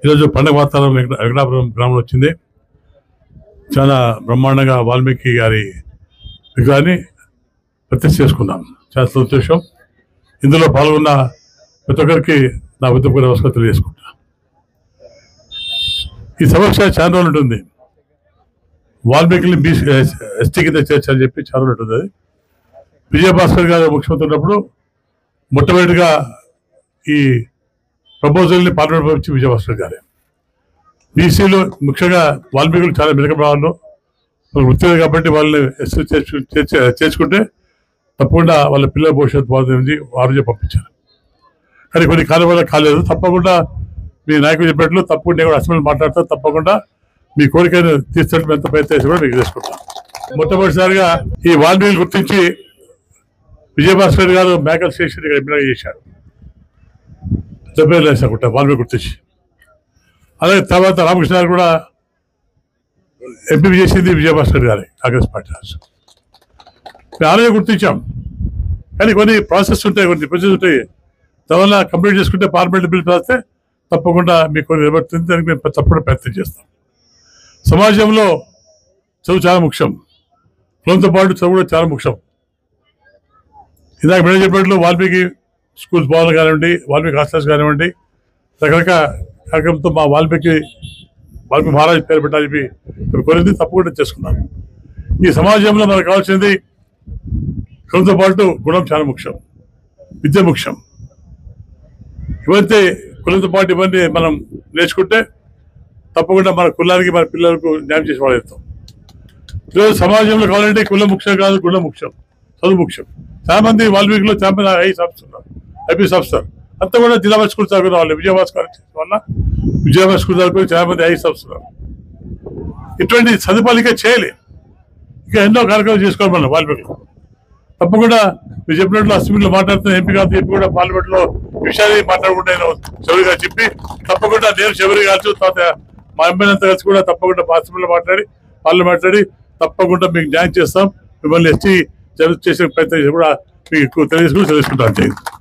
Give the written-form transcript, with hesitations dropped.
ఈరోజు పండుగ వాతావరణం వెంకటాపురం గ్రామంలో వచ్చింది. చాలా బ్రహ్మాండంగా వాల్మీకి గారి విగ్రహాన్ని ప్రతిష్ఠ చేసుకున్నాం. చాలా సంతోషం. ఇందులో పాల్గొన్న ప్రతి ఒక్కరికి నా ఉద్యోగ నమస్కారం తెలియజేసుకుంటా. ఈ సమస్య చాలా రోజులు ఉంటుంది. వాల్మీకిని ఎస్టీ కింద చేర్చని చెప్పి చాలా రోజులు ఉంటుంది. విజయభాస్కర్ గారు ముఖ్యమంత్రి ఉన్నప్పుడు మొట్టమొదటిగా ఈ ప్రపోజల్ని పార్లమెంట్ పంపించి విజయభాస్కర్ గారే. బీసీలు ముఖ్యంగా వాల్మీకులు చాలా మెలకభావాలు వృత్తి కాబట్టి వాళ్ళని ఎస్టీ చేర్చుకుంటే తప్పకుండా వాళ్ళ పిల్లల భవిష్యత్తు బాగుంది ఆరోగ్యం పంపించారు. కానీ కొన్ని కాలం వల్ల కాలేదు. తప్పకుండా మీ నాయకులు చెప్పినట్లు తప్పకుండా కూడా అసెంబ్లీ మాట్లాడతారు. తప్పకుండా మీ కోరికను తీర్చడం ఎంత ప్రయత్నం చేసి కూడా మీకు చేసుకుంటాం. మొట్టమొదటిసారిగా ఈ వాల్మీకులు గుర్తించి విజయభాస్కర్ గారు మేకల్ స్టేషన్ ఇక్కడ ఎంపిక చేశారు. చెప్పేసాకుంటా వాల్మీకి గుర్తించి. అలాగే తర్వాత రామకృష్ణ గారు కూడా ఎంపీ చేసింది విజయభాస్కర్ గారి కాంగ్రెస్ పార్టీ. అలాగే గుర్తించాం. కానీ కొన్ని ప్రాసెస్ ఉంటాయి, కొన్ని ప్రొసెస్ ఉంటాయి. దానివల్ల కంప్లీట్ చేసుకుంటే పార్లమెంట్ బిల్ రాస్తే తప్పకుండా మీకు కొన్ని నిలబడుతుంది. దానికి మేము తప్పకుండా ప్రయత్నం చేస్తాం. సమాజంలో చదువు చాలా ముఖ్యం. కులంతో పాటు చదువు కూడా చాలా ముఖ్యం. ఇందాక మేడం చెప్పినట్లు వాల్మీకి స్కూల్స్ భవనాలు కానివ్వండి, వాల్మీకి హాస్టల్స్ కానివ్వండి, రకరకాల కార్యక్రమంతో మా వాల్మీకి మహారాజు పేరు పెట్టాలని కోరింది. తప్పకుండా చేసుకున్నాం. ఈ సమాజంలో మనకు కావాల్సింది కులంతో పాటు గుణం చాలా ముఖ్యం, విద్య ముఖ్యం. ఇవన్నీ కులంతో పాటు ఇవన్నీ మనం నేర్చుకుంటే తప్పకుండా మన కులానికి మన పిల్లలకు న్యాయం చేసి వాడేస్తాం. ఈరోజు సమాజంలో కావాలంటే కులం ముఖ్యం కాదు, గుణం ముఖ్యం, చదువు ముఖ్యం. చాలా మంది వాల్మీకిలో చాలా మంది ఐపీఎస్ ఆఫీసర్ అంతా కూడా జిల్లా స్కూల్ చదువుకున్న వాళ్ళు. విజయభాస్కర్ వల్ల విజయభాస్కర్ స్కూల్ చదువుకుని చాలా మంది ఐపీఎస్ ఆఫీసర్. ఇటువంటి సదుపాయాలు చేయాలి. ఇంకా ఎన్నో కార్యక్రమాలు చేసుకోవాలి మనం వాల్మీకిలో. తప్పకుండా మీరు చెప్పినట్లు అసెంబ్లీలో మాట్లాడుతున్న ఎంపీ కాదు చెప్పి కూడా పార్లమెంట్ లో విషయాలు మాట్లాడుకుంటే నేను శబరిగా చెప్పి తప్పకుండా నేను శబరి కాల్చు తర్వాత మా ఎమ్మెల్యే అంతా కలిసి కూడా తప్పకుండా అసెంబ్లీలో మాట్లాడి తప్పకుండా మీకు న్యాయం చేస్తాం. మిమ్మల్ని ఎస్టీ చేసే ప్రయత్నం కూడా మీకు తెలుసుకుంటాను.